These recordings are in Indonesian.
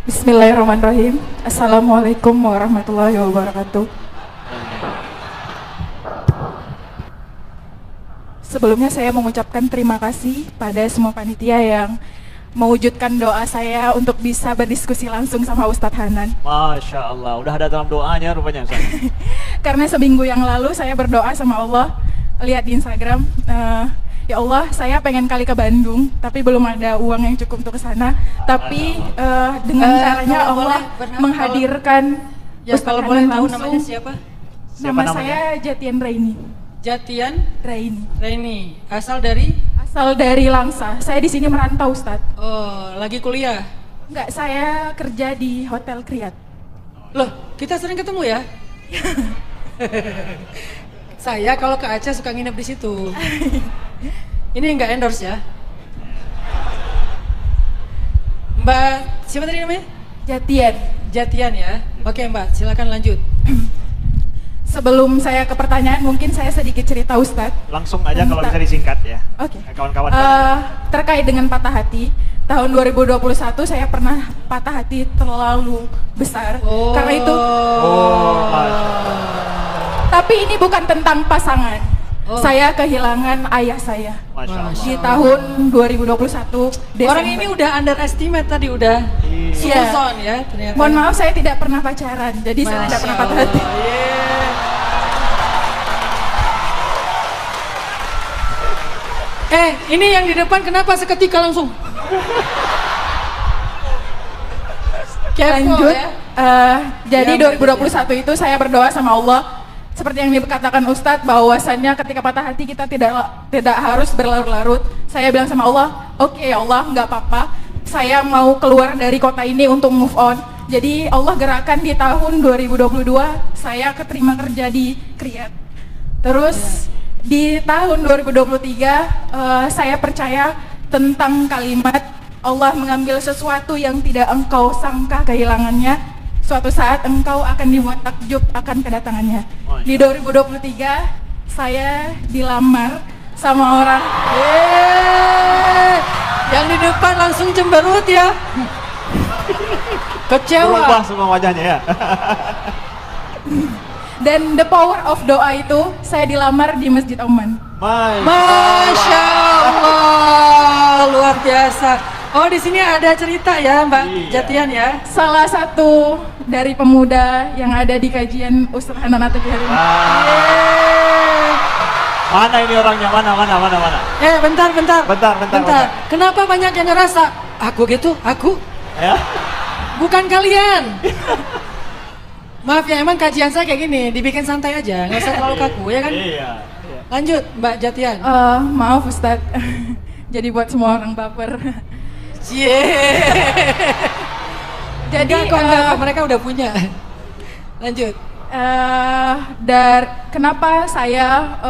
Bismillahirrahmanirrahim. Assalamualaikum warahmatullahi wabarakatuh. Sebelumnya saya mengucapkan terima kasih pada semua panitia yang mewujudkan doa saya untuk bisa berdiskusi langsung sama Ustadz Hanan. Masya Allah, udah ada dalam doanya rupanya Ustaz. Karena seminggu yang lalu saya berdoa sama Allah, lihat di Instagram, ya Allah, saya pengen kali ke Bandung, tapi belum ada uang yang cukup untuk ke sana. Tapi dengan caranya Allah menghadirkan Ya Ustadz kalau boleh Hanan tahu langsung. namanya siapa? Nama namanya? saya Jatian Raini. Jatian Raini. Asal dari? Asal dari Langsa. Saya di sini merantau, Ustadz. Oh, lagi kuliah. Enggak, saya kerja di Hotel Kriyat. Loh, kita sering ketemu ya? Saya kalau ke Aceh suka nginep di situ. Ini nggak endorse ya? Mbak, siapa tadi namanya? Jatian. Jatian ya. Oke Mbak, silakan lanjut. Sebelum saya ke pertanyaan, mungkin saya sedikit cerita Ustadz. Langsung aja kalau bisa disingkat ya. Oke. Kawan-kawan. Terkait dengan patah hati, tahun 2021 saya pernah patah hati terlalu besar. Karena itu, tapi ini bukan tentang pasangan. Saya kehilangan ayah saya Masya Allah. di tahun 2021 Desember. Orang ini udah underestimate tadi, udah Iya. suuzon ya ternyata. Mohon maaf, saya tidak pernah pacaran, jadi saya tidak pernah patah hati. Ini yang di depan kenapa seketika langsung? Kepo Lanjut, ya? jadi Ya, 2021 itu saya berdoa sama Allah seperti yang dikatakan Ustadz bahwasannya ketika patah hati kita tidak harus berlarut-larut. Saya bilang sama Allah, oke ya Allah, nggak apa-apa, saya mau keluar dari kota ini untuk move on. Jadi Allah gerakan di tahun 2022 saya keterima kerja di Kriyat. Terus di tahun 2023 saya percaya tentang kalimat Allah mengambil sesuatu yang tidak engkau sangka kehilangannya, suatu saat engkau akan dibuat takjub akan kedatangannya. Di 2023 saya dilamar sama orang. Yang di depan langsung cemberut ya. Kecewa. Berubah semua wajahnya ya. Dan the power of doa itu saya dilamar di Masjid Oman. Masya Allah, luar biasa. Oh, di sini ada cerita ya Mbak Jatian ya. Salah satu dari pemuda yang ada di kajian Ustadz Hanan Ataqi hari ini. Mana ini orangnya? Mana? Bentar. Kenapa banyak yang ngerasa aku gitu? Aku? Ya. Bukan kalian. Maaf ya, emang kajian saya kayak gini, dibikin santai aja, nggak usah terlalu kaku ya kan? Iya. Lanjut Mbak Jatian. Maaf Ustadz, jadi buat semua orang baper. Jadi Enggak, mereka udah punya. Lanjut. Kenapa saya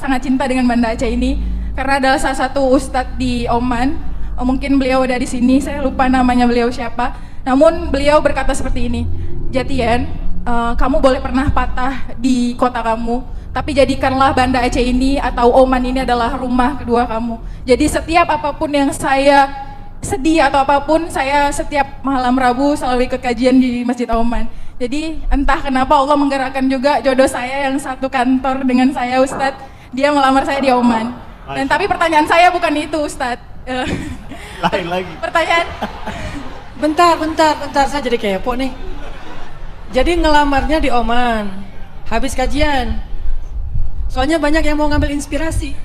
sangat cinta dengan Banda Aceh ini? Karena adalah salah satu ustadz di Oman. Mungkin beliau ada di sini, saya lupa namanya beliau siapa. Namun beliau berkata seperti ini, Jatian, kamu boleh pernah patah di kota kamu, tapi jadikanlah Banda Aceh ini atau Oman ini adalah rumah kedua kamu. Jadi setiap apapun yang saya sedih atau apapun, saya setiap malam Rabu selalu ikut kajian di Masjid Oman. Jadi entah kenapa Allah menggerakkan juga jodoh saya yang satu kantor dengan saya Ustadz, dia melamar saya di Oman. Dan tapi pertanyaan saya bukan itu Ustadz. Lain lagi. Pertanyaan. Bentar, saya jadi kepo nih. Jadi ngelamarnya di Oman, habis kajian. Soalnya banyak yang mau ngambil inspirasi.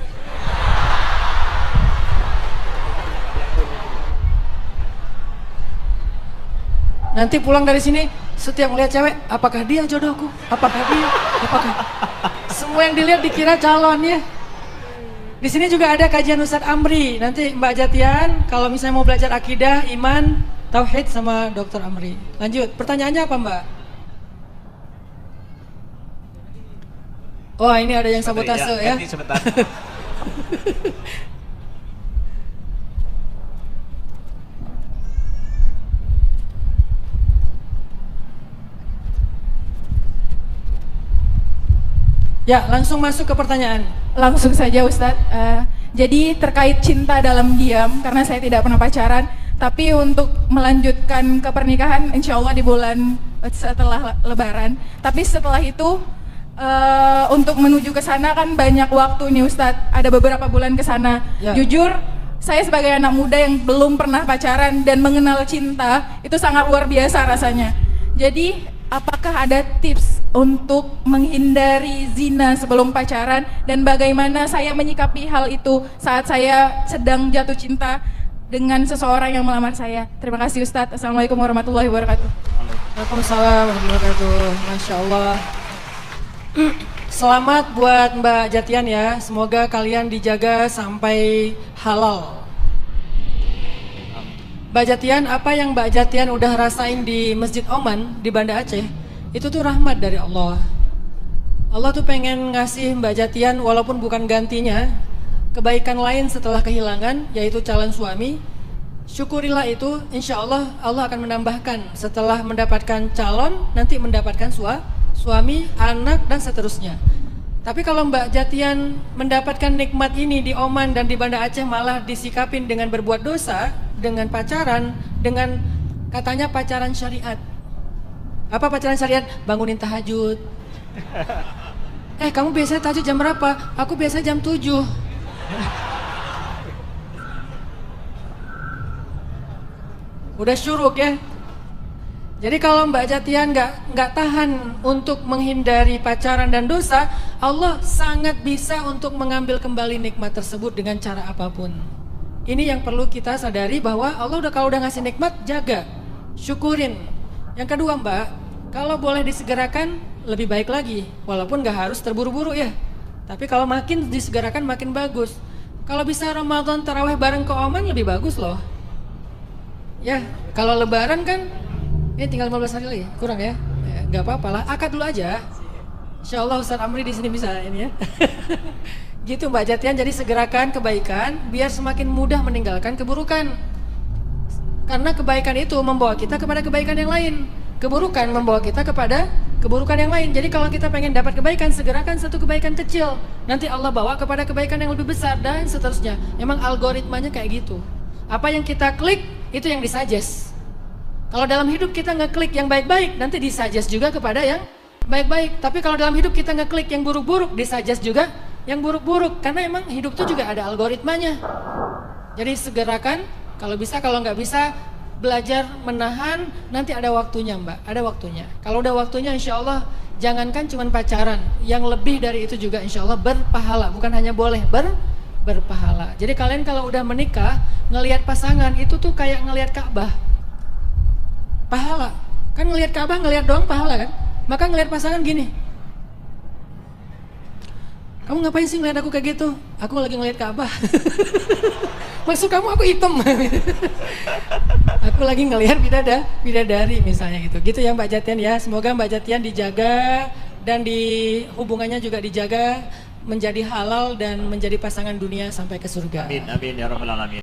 Nanti pulang dari sini, setiap melihat cewek, apakah dia jodohku? Apakah dia? Apakah? Semua yang dilihat dikira calon ya. Di sini juga ada kajian Ustadz Amri. Nanti Mbak Jatian, kalau misalnya mau belajar akidah, iman, tauhid sama Dr. Amri. Lanjut, pertanyaannya apa Mbak? Oh ini ada yang sabotase ya. Ini sebentar. Ya, langsung masuk ke pertanyaan. Langsung saja Ustadz. Jadi terkait cinta dalam diam, karena saya tidak pernah pacaran, Tapi untuk melanjutkan ke pernikahan insya Allah di bulan setelah Lebaran. Tapi setelah itu untuk menuju ke sana kan banyak waktu nih Ustadz. Ada beberapa bulan ke sana. Ya. Jujur, saya sebagai anak muda yang belum pernah pacaran dan mengenal cinta itu sangat luar biasa rasanya. Jadi apakah ada tips untuk menghindari zina sebelum pacaran dan bagaimana saya menyikapi hal itu saat saya sedang jatuh cinta dengan seseorang yang melamar saya? Terima kasih Ustadz. Assalamualaikum warahmatullahi wabarakatuh. Waalaikumsalam warahmatullahi wabarakatuh. Masya Allah. Selamat buat Mbak Jatian ya. Semoga kalian dijaga sampai halal. Mbak Jatian, apa yang Mbak Jatian udah rasain di Masjid Oman di Banda Aceh, itu tuh rahmat dari Allah. Allah tuh pengen ngasih Mbak Jatian walaupun bukan gantinya, kebaikan lain setelah kehilangan, yaitu calon suami. Syukurilah itu, insya Allah Allah akan menambahkan setelah mendapatkan calon, nanti mendapatkan suami, anak, dan seterusnya. Tapi kalau Mbak Jatian mendapatkan nikmat ini di Oman dan di Banda Aceh malah disikapin dengan berbuat dosa, dengan pacaran, dengan katanya pacaran syariat. Apa pacaran syariat? Bangunin tahajud. Kamu biasa tahajud jam berapa? Aku biasa jam 7. Udah syuruk ya. Jadi kalau Mbak Jatian nggak tahan untuk menghindari pacaran dan dosa, Allah sangat bisa untuk mengambil kembali nikmat tersebut dengan cara apapun. Ini yang perlu kita sadari bahwa Allah kalau udah ngasih nikmat, jaga, syukurin. Yang kedua Mbak, kalau boleh disegerakan lebih baik lagi, walaupun nggak harus terburu-buru ya. Tapi kalau makin disegerakan makin bagus. Kalau bisa Ramadan tarawih bareng ke Oman lebih bagus loh. Ya, kalau Lebaran kan ini tinggal 15 hari lagi, kurang ya? Gak apa-apa lah, akad dulu aja. Insya Allah Ustadz Amri di sini bisa ini ya. Gitu Mbak Jatian, jadi segerakan kebaikan biar semakin mudah meninggalkan keburukan. Karena kebaikan itu membawa kita kepada kebaikan yang lain. Keburukan membawa kita kepada keburukan yang lain. Jadi kalau kita pengen dapat kebaikan, segerakan satu kebaikan kecil. Nanti Allah bawa kepada kebaikan yang lebih besar dan seterusnya. Emang algoritmanya kayak gitu. Apa yang kita klik, itu yang disuggest. Kalau dalam hidup kita ngeklik yang baik-baik, nanti disuggest juga kepada yang baik-baik. Tapi kalau dalam hidup kita ngeklik yang buruk-buruk, disuggest juga yang buruk-buruk. Karena emang hidup itu juga ada algoritmanya. Jadi segerakan, kalau bisa, kalau nggak bisa, belajar menahan, nanti ada waktunya Mbak, ada waktunya. Kalau udah waktunya insya Allah, jangankan cuma pacaran, yang lebih dari itu juga insya Allah berpahala. Bukan hanya boleh, berpahala. Jadi kalian kalau udah menikah, ngelihat pasangan, itu tuh kayak ngelihat Ka'bah. Pahala, kan ngelihat Ka'bah, ngelihat doang pahala kan? Maka ngelihat pasangan gini. Kamu ngapain sih ngelihat aku kayak gitu? Aku lagi ngelihat Ka'bah. Maksud kamu aku hitam? Aku lagi ngelihat bidadari misalnya gitu. Gitu ya Mbak Jatian ya. Semoga Mbak Jatian dijaga dan di hubungannya juga dijaga menjadi halal dan menjadi pasangan dunia sampai ke surga. Amin, amin ya rabbal alamin.